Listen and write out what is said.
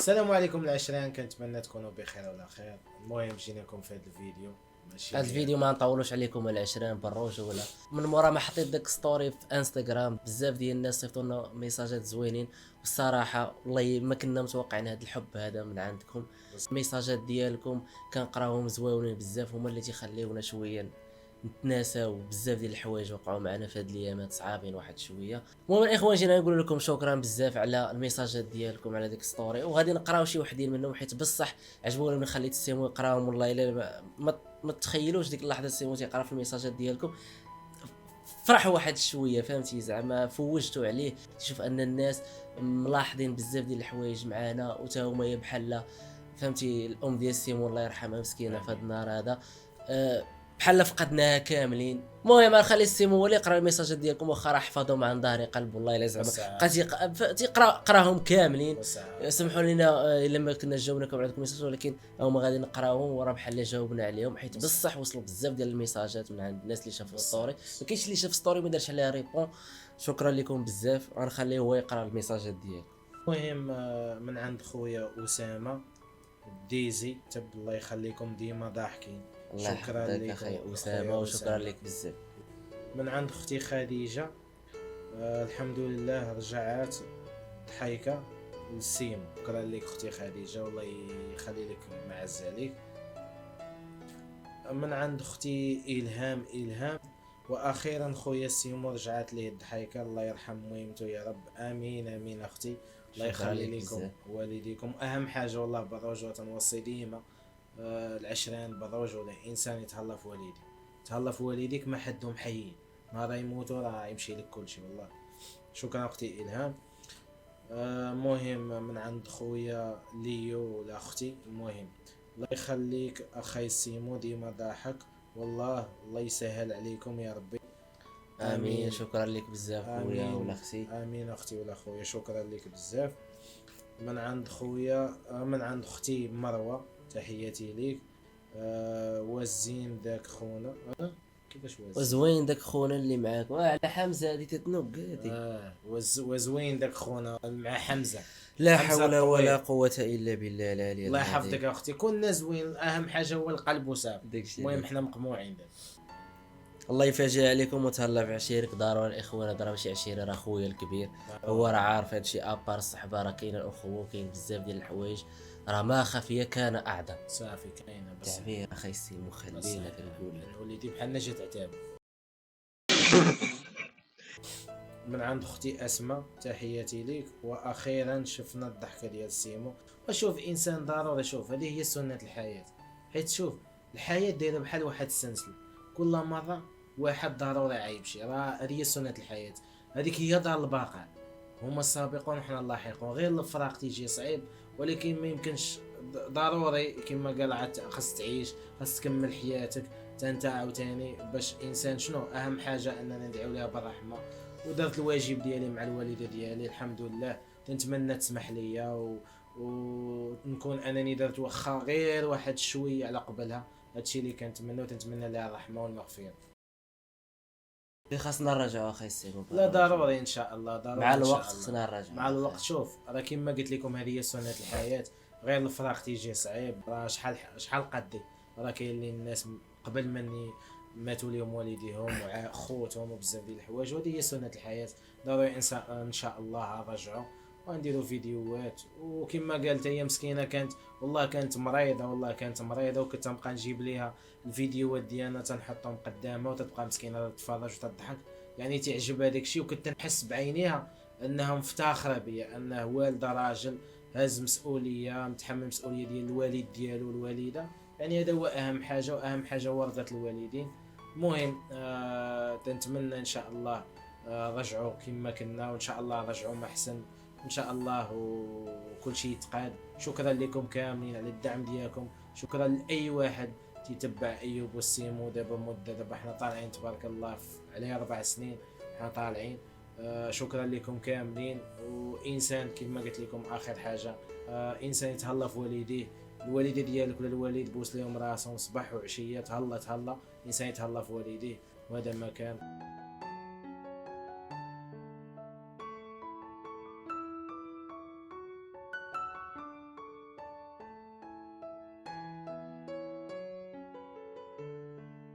السلام عليكم العشرين، كنتمنى تكونوا بخير وعلى خير. المهم جيناكم في هذا الفيديو ماشي هاد الفيديو ما نطولوش عليكم العشرين بروج ولا من مورا ما حطيت داك ستوري في انستغرام. بزاف ديال الناس صيفطوا لنا ميساجات زوينين، والصراحه والله ما كنا متوقعين هاد الحب هذا من عندكم. الميساجات ديالكم كنقراوهم زوينين بزاف، هما اللي تيخليونا شويه نتناساو بزاف ديال الحوايج وقعوا معنا في هاد الايامات صعابين واحد شويه. المهم الاخوان جينا نقول لكم شكرا بزاف على الميساجات ديالكم على ديك ستوري، وغادي نقراو شي وحدين منهم حيت بصح عجبوني من خليت السيمو يقراهم. والله الا ما تخيلوش ديك اللحظه السيمو تيقرا في الميساجات ديالكم فرح واحد شويه، فهمتي؟ زعما فوجتوا عليه تشوف ان الناس ملاحظين بزاف ديال الحوايج معانا، وتا هما بحال فهمتي الام ديال السيمو الله يرحمها مسكينه في هذا النهار هذا بحال فقدناها كاملين. المهم نخلي السيمو هو اللي يقرا الميساجات ديالكم، واخا راه حفظهم عن ظهر قلب والله الا زعما بقى تيقراهم كاملين. سمحوا لنا الا ما كنا جاوبناكم على هذوك الميساجات، ولكن هما غادي نقراوهم وراه بحال اللي جاوبنا عليهم، حيت بصح وصلوا بزاف ديال الميساجات من عند الناس اللي شافوا الستوري. ما كاينش اللي شاف ستوري ما دارش عليها ريبون. شكرا لكم بزاف، غنخليه هو يقرا الميساجات ديالكم. المهم من عند خويا اسامه ديزي، تب الله يخليكم ديما ضاحكين. شكرا لك اخي اسامه، وشكرا لك بزاف. من عند اختي خديجه، الحمد لله رجعت ضحيكه للسيم. شكرا لك اختي خديجه، والله يخلي لك معز عليك. من عند اختي الهام، واخيرا خويا سيمو رجعت ليه الضحيكه، الله يرحم مويمته يا رب. امين امين اختي، الله يخلي لكم والديكم. اهم حاجه والله بروج تنوصي ديما العشرين بروج، ولا انسان يتهلا في والديه، تهلا في والديك ما حدهم حيين، نهار يموتوا راه يمشي لك كل شيء والله. شكرا اختي الهام. مهم من عند خويا ليو ولا اختي، المهم الله يخليك اخي سيمو ديما ضاحك، والله الله يسهل عليكم يا ربي. امين. شكرا لك بزاف خويا ولا اختي. امين اختي ولا خويا، شكرا لك بزاف. من عند خويا من عند اختي مروه، تحياتي ليك. وزين ذاك خونا، كيفاش وزوين داك خونا اللي معاك على حمزه هادي تتنوق هادي. وزوين داك خونا مع حمزه. لا حول ولا قوه الا بالله العلي الله يحفظك اختي، كلنا زوين، اهم حاجه هو القلب وصافي. المهم حنا مقموعين دابا. الله يفاجئ عليكم وتهلا في عشيرك. ضروري الاخوان هذا راه ماشي عشيره، راه خويا الكبير، هو راه عارف هادشي. ابار الصحبه راه كاين الاخوه، كاين بزاف ديال الحوايج، راه ما خفيه كان اعظم. صافي كاينه بس تعبير اخي سيمو خلينا كنقول لك وليدي بحال نجات عتاب. من عند اختي اسماء، تحياتي ليك. واخيرا شفنا الضحكه ديال سيمو. وشوف انسان ضروري، شوف هذه هي سنه الحياه، حيت شوف الحياه دايره بحال واحد السلسله، كل مره واحد ضروري عايبشي، راه هذه هي سنه الحياه، هذيك هي دار البقاء. هما السابقون وحنا اللاحقون، غير الفراق تيجي صعيب، ولكن ما يمكنش ضروري كما قال عاد خاص تعيش، خاص تكمل حياتك انت عاوتاني باش انسان. شنو اهم حاجه؟ اننا ندعو لها بالرحمه، ودرت الواجب ديالي مع الوالده ديالي الحمد لله. نتمنى تسمح ليا ونكون انني درت واخا غير واحد شويه على قبلها. هادشي اللي كنتمنى، وتنتمنى لها الرحمه والمغفره. خاصنا نرجعوا اخي سيمو. لا ضروري ان شاء الله، ضروري مع الوقت خصنا نرجعوا مع الوقت. شوف راه كما قلت لكم هذه هي سنه الحياه، غير الفراق تيجي صعيب. راه شحال قدي، راه كاين اللي الناس قبل مني ماتوا لهم والديهم وخوتهم وبزاف ديال الحوايج، وهذه هي سنه الحياه. ضروري ان شاء الله نرجعوا ونديروا فيديوهات. وكما قالت هي مسكينه كانت والله كانت مريضه وكنت نبقى نجيب ليها الفيديوهات ديالنا تنحطهم قدامها وتتبقى مسكينه تتفرج وتضحك، يعني تعجب هذاك الشيء. وكنت نحس بعينيها انها مفتخره بيا، انه والد راجل هاز مسؤوليه، متحمل مسؤوليه ديال الوالد ديالو والوالده. يعني هذا هو اهم حاجه، واهم حاجه ورثه الوالدين. المهم تنتمنى ان شاء الله رجعوا كما كنا، وان شاء الله رجعوا ما احسن ان شاء الله، وكل شيء يتقاد. شكرا لكم كاملين على الدعم ديالكم، شكرا لاي واحد تيتبع ايوب والسيمو. دابا مده، دابا حنا طالعين تبارك الله عليه 4 سنين حنا طالعين. شكرا لكم كاملين. وانسان كما قلت لكم اخر حاجه، انسان يتهلا في والديه، الوالده ديالك ولا الوالد بوس لهم راسهم صباح وعشيه، تهلا انسان يتهلا في والديه، وهذا ما كان.